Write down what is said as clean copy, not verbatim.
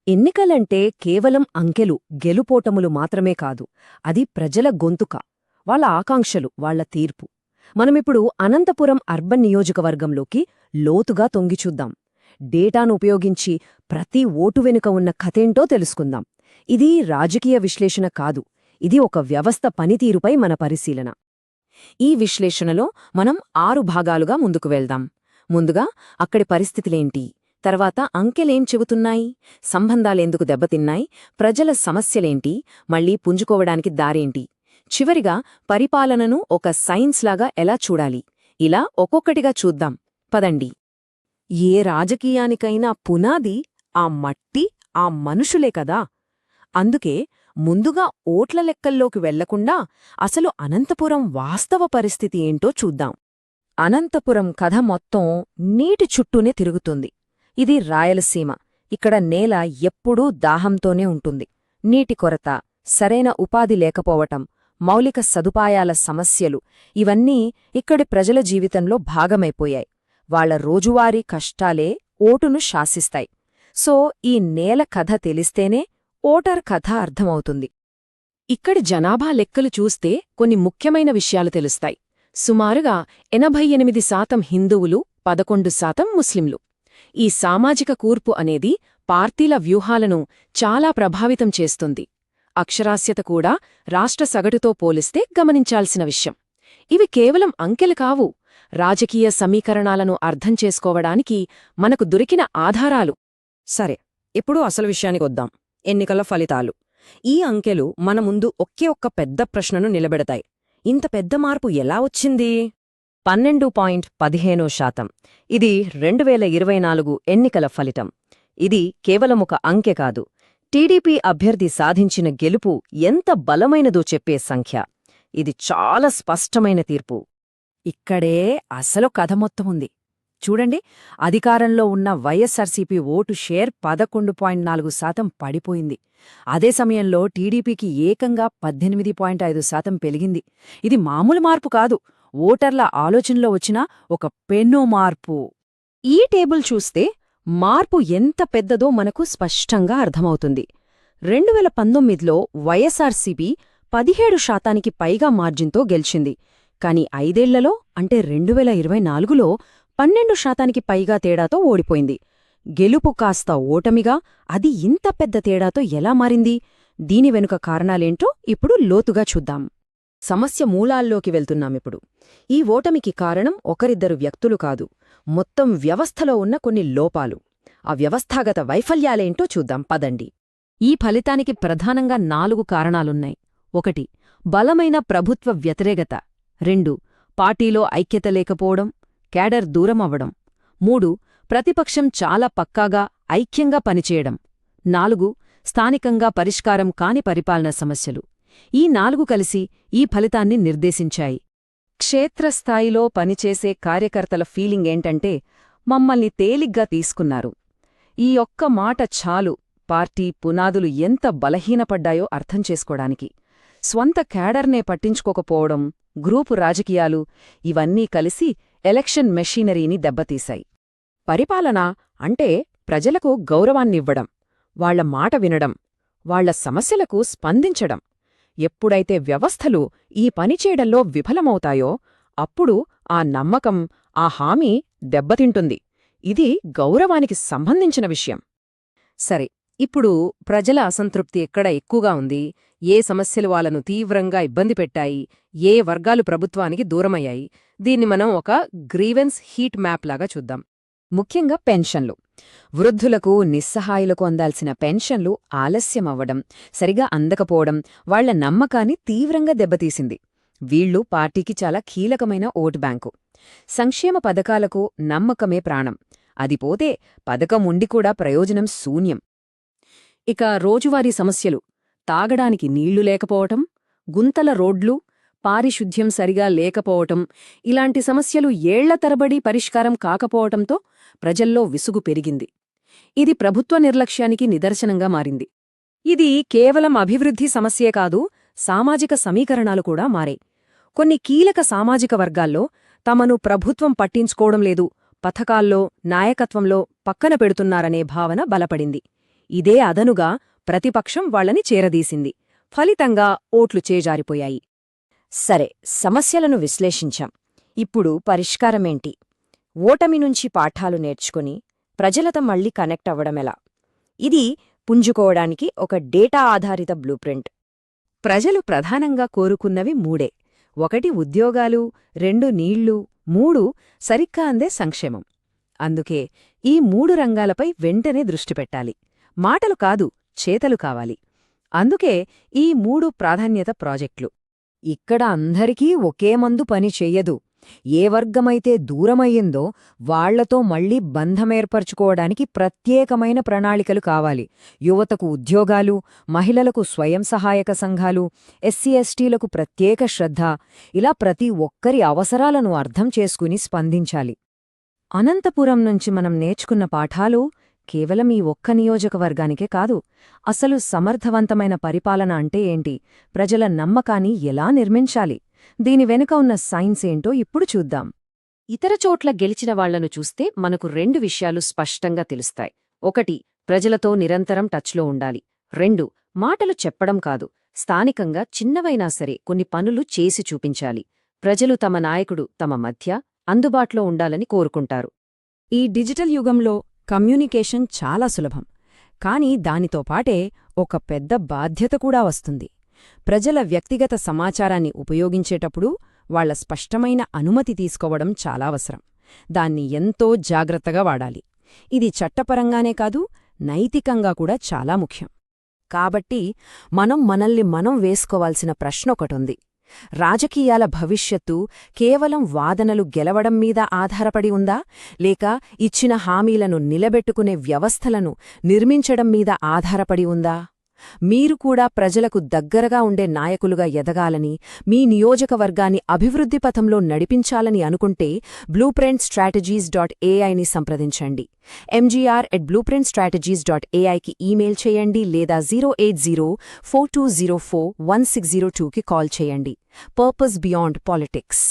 ఎన్నికలంటే కేవలం అంకెలు, గెలుపోటములు మాత్రమే కాదు. అది ప్రజల గొంతుక, వాళ్ళ ఆకాంక్షలు, వాళ్ల తీర్పు. మనమిప్పుడు అనంతపురం అర్బన్ నియోజకవర్గంలోకి లోతుగా తొంగిచూద్దాం. డేటాను ఉపయోగించి ప్రతి ఓటు వెనుక ఉన్న కథేంటో తెలుసుకుందాం. ఇది రాజకీయ విశ్లేషణ కాదు, ఇది ఒక వ్యవస్థ పనితీరుపై మన పరిశీలన. ఈ విశ్లేషణలో మనం 6 భాగాలుగా ముందుకు వెళ్దాం. ముందుగా అక్కడి పరిస్థితులేంటి, తర్వాత అంకెలేం చెబుతున్నాయి, సంబంధాలెందుకు దెబ్బతిన్నాయి, ప్రజల సమస్యలేంటి, మళ్లీ పుంజుకోవడానికి దారేంటి, చివరిగా పరిపాలనను ఒక సైన్స్లాగా ఎలా చూడాలి. ఇలా ఒక్కొక్కటిగా చూద్దాం పదండి. ఏ రాజకీయానికైనా పునాది ఆ మట్టి, ఆ మనుషులే కదా. అందుకే ముందుగా ఓట్ల లెక్కల్లోకి వెళ్లకుండా అసలు అనంతపురం వాస్తవ పరిస్థితి ఏంటో చూద్దాం. అనంతపురం కథ మొత్తం నీటి చుట్టూనే తిరుగుతుంది. ఇది రాయలసీమ. ఇక్కడ నేల ఎప్పుడూ దాహంతోనే ఉంటుంది. నీటి కొరత, సరైన ఉపాధి లేకపోవటం, మౌలిక సదుపాయాల సమస్యలు ఇవన్నీ ఇక్కడి ప్రజల జీవితంలో భాగమైపోయాయి. వాళ్ల రోజువారీ కష్టాలే ఓటును శాసిస్తాయి. సో ఈ నేల కథ తెలిస్తేనే ఓటర్ కథ అర్థమవుతుంది. ఇక్కడి జనాభా లెక్కలు చూస్తే కొన్ని ముఖ్యమైన విషయాలు తెలుస్తాయి. సుమారుగా 88% హిందువులు, 11% ముస్లింలు. ఈ సామాజిక కూర్పు అనేది పార్టీల వ్యూహాలను చాలా ప్రభావితం చేస్తుంది. అక్షరాస్యత కూడా రాష్ట్ర సగటుతో పోలిస్తే గమనించాల్సిన విషయం. ఇవి కేవలం అంకెలు కావు, రాజకీయ సమీకరణాలను అర్థం చేసుకోవడానికి మనకు దొరికిన ఆధారాలు. సరే, ఇప్పుడు అసలు విషయానికొద్దాం. ఎన్నికల ఫలితాలు. ఈ అంకెలు మన ముందు ఒకే ఒక్క పెద్ద ప్రశ్నను నిలబెడతాయి. ఇంత పెద్ద మార్పు ఎలా వచ్చింది? 12.15%. ఇది 2024 ఎన్నికల ఫలితం. ఇది కేవలమొక అంకె కాదు, టీడీపీ అభ్యర్థి సాధించిన గెలుపు ఎంత బలమైనదో చెప్పే సంఖ్య. ఇది చాలా స్పష్టమైన తీర్పు. ఇక్కడే అసలు కథ మొత్తముంది. చూడండి, అధికారంలో ఉన్న వైఎస్సార్సీపీ ఓటు షేర్ 11.4% పడిపోయింది. అదే సమయంలో టీడీపీకి ఏకంగా 18.5% పెరిగింది. ఇది మామూలు మార్పు కాదు, ఓటర్ల ఆలోచనలో వచ్చిన ఒక పెను మార్పు. ఈ టేబుల్ చూస్తే మార్పు ఎంత పెద్దదో మనకు స్పష్టంగా అర్థమవుతుంది. 2019లో వైఎస్సార్సీపీ 17% పైగా మార్జిన్తో గెలిచింది. కాని 5 ఏళ్లలో అంటే 2024లో 12% పైగా తేడాతో ఓడిపోయింది. గెలుపు కాస్త ఓటమిగా, అది ఇంత పెద్ద తేడాతో ఎలా మారింది? దీని వెనుక కారణాలేంటో ఇప్పుడు లోతుగా చూద్దాం. సమస్య మూలాల్లోకి వెళ్తున్నామిప్పుడు. ఈ ఓటమికి కారణం ఒకరిద్దరు వ్యక్తులు కాదు, మొత్తం వ్యవస్థలో ఉన్న కొన్ని లోపాలు. ఆ వ్యవస్థాగత వైఫల్యాలేంటో చూద్దాం పదండి. ఈ ఫలితానికి ప్రధానంగా 4 కారణాలున్నాయి. 1. బలమైన ప్రభుత్వ వ్యతిరేకత. 2. పార్టీలో ఐక్యత లేకపోవడం, క్యాడర్ దూరమవ్వడం. 3. ప్రతిపక్షం చాలా పక్కాగా, ఐక్యంగా పనిచేయడం. 4. స్థానికంగా పరిష్కారం కాని పరిపాలన సమస్యలు. ఈ 4 కలిసి ఈ ఫలితాన్ని నిర్దేశించాయి. క్షేత్రస్థాయిలో పనిచేసే కార్యకర్తల ఫీలింగేంటంటే, మమ్మల్ని తేలిగ్గా తీసుకున్నారు. ఈ ఒక్క మాట చాలు పార్టీ పునాదులు ఎంత బలహీనపడ్డాయో అర్థం చేసుకోడానికి. స్వంత క్యాడర్నే పట్టించుకోకపోవడం, గ్రూపు రాజకీయాలు ఇవన్నీ కలిసి ఎలక్షన్ మెషీనరీని దెబ్బతీశాయి. పరిపాలన అంటే ప్రజలకు గౌరవాన్నివ్వడం, వాళ్ల మాట వినడం, వాళ్ల సమస్యలకు స్పందించడం. ఎప్పుడైతే వ్యవస్థలు ఈ పనిచేయడంలో విఫలమవుతాయో అప్పుడు ఆ నమ్మకం, ఆ హామీ దెబ్బతింటుంది. ఇది గౌరవానికి సంబంధించిన విషయం. సరే, ఇప్పుడు ప్రజల అసంతృప్తి ఎక్కడ ఎక్కువగా ఉంది, ఏ సమస్యలు వాళ్ళను తీవ్రంగా ఇబ్బంది పెట్టాయి, ఏ వర్గాలు ప్రభుత్వానికి దూరమయ్యాయి, దీన్ని మనం ఒక గ్రీవెన్స్ హీట్ మ్యాప్ లాగా చూద్దాం. ముఖ్యంగా పెన్షన్లు. వృద్ధులకు, నిస్సహాయులకు అందాల్సిన పెన్షన్లు ఆలస్యమవ్వడం, సరిగా అందకపోవడం వాళ్ల నమ్మకాన్ని తీవ్రంగా దెబ్బతీసింది. వీళ్లు పార్టీకి చాలా కీలకమైన ఓటు బ్యాంకు. సంక్షేమ పథకాలకు నమ్మకమే ప్రాణం. అది పోతే పథకం ఉండి కూడా ప్రయోజనం శూన్యం. ఇక రోజువారీ సమస్యలు. తాగడానికి నీళ్లు లేకపోవటం, గుంతల రోడ్లు, పారిశుద్ధ్యం సరిగా లేకపోవటం, ఇలాంటి సమస్యలు ఏళ్ల తరబడి పరిష్కారం కాకపోవటంతో ప్రజల్లో విసుగు పెరిగింది. ఇది ప్రభుత్వ నిర్లక్ష్యానికి నిదర్శనంగా మారింది. ఇది కేవలం అభివృద్ధి సమస్యే కాదు, సామాజిక సమీకరణాలు కూడా మారాయి. కొన్ని కీలక సామాజిక వర్గాల్లో తమను ప్రభుత్వం పట్టించుకోవడం లేదు, పథకాల్లో, నాయకత్వంలో పక్కన పెడుతున్నారనే భావన బలపడింది. ఇదే అదనుగా ప్రతిపక్షం వాళ్లని చేరదీసింది. ఫలితంగా ఓట్లు చేజారిపోయాయి. సరే, సమస్యలను విశ్లేషించాం. ఇప్పుడు పరిష్కారమేంటి? ఓటమి నుంచి పాఠాలు నేర్చుకుని ప్రజలతో మళ్లీ కనెక్ట్ అవ్వడమెలా? ఇది పుంజుకోవడానికి ఒక డేటా ఆధారిత బ్లూప్రింట్. ప్రజలు ప్రధానంగా కోరుకున్నవి మూడే: 1 ఉద్యోగాలు, 2 నీళ్లు, 3 సరిగ్గా అందే సంక్షేమం. అందుకే ఈ 3 రంగాలపై వెంటనే దృష్టిపెట్టాలి. మాటలు కాదు, చేతలు కావాలి. అందుకే ఈ 3 ప్రాధాన్యత ప్రాజెక్టులు. ఇక్కడ అందరికీ ఒకే మందు పని చెయ్యదు. ఏ వర్గమైతే దూరమయ్యిందో వాళ్లతో మళ్లీ బంధమేర్పరచుకోవడానికి ప్రత్యేకమైన ప్రణాళికలు కావాలి. యువతకు ఉద్యోగాలు, మహిళలకు స్వయం సహాయక సంఘాలు, ఎస్సీ ఎస్టీలకు ప్రత్యేక శ్రద్ధ, ఇలా ప్రతి ఒక్కరి అవసరాలను అర్థం చేసుకుని స్పందించాలి. అనంతపురం నుంచి మనం నేర్చుకున్న పాఠాలు కేవలం ఈ ఒక్క నియోజకవర్గానికే కాదు. అసలు సమర్థవంతమైన పరిపాలన అంటే ఏంటి, ప్రజల నమ్మకాన్ని ఎలా నిర్మించాలి, దీని వెనుక ఉన్న సైన్స్ ఏంటో ఇప్పుడు చూద్దాం. ఇతర చోట్ల గెలిచిన వాళ్లను చూస్తే మనకు 2 విషయాలు స్పష్టంగా తెలుస్తాయి. 1, ప్రజలతో నిరంతరం టచ్లో ఉండాలి. 2, మాటలు చెప్పడం కాదు, స్థానికంగా చిన్నవైనా సరే కొన్ని పనులు చేసి చూపించాలి. ప్రజలు తమ నాయకుడు తమ మధ్య అందుబాటులో ఉండాలని కోరుకుంటారు. ఈ డిజిటల్ యుగంలో కమ్యూనికేషన్ చాలా సులభం. కాని దానితో పాటే ఒక పెద్ద బాధ్యత కూడా వస్తుంది. ప్రజల వ్యక్తిగత సమాచారాన్ని ఉపయోగించేటప్పుడు వాళ్ల స్పష్టమైన అనుమతి తీసుకోవడం చాలా అవసరం. దాన్ని ఎంతో జాగ్రత్తగా వాడాలి. ఇది చట్టపరంగానే కాదు, నైతికంగా కూడా చాలా ముఖ్యం. కాబట్టి మనల్ని మనం వేసుకోవాల్సిన ప్రశ్నొకటుంది: రాజకీయాల భవిష్యత్తు కేవలం వాదనలు గెలవడం మీద ఆధారపడి ఉందా, లేక ఇచ్చిన హామీలను నిలబెట్టుకునే వ్యవస్థలను నిర్మించడం మీద ఆధారపడి ఉందా? మీరు కూడా ప్రజలకు దగ్గరగా ఉండే నాయకులుగా ఎదగాలని, మీ నియోజకవర్గాన్ని అభివృద్ధి పథంలో నడిపించాలని అనుకుంటే blueprintstrategies.ai సంప్రదించండి. mgr@blueprintstrategies.ai ఈమెయిల్ చేయండి లేదా 08042041602 కాల్ చేయండి. Purpose beyond politics.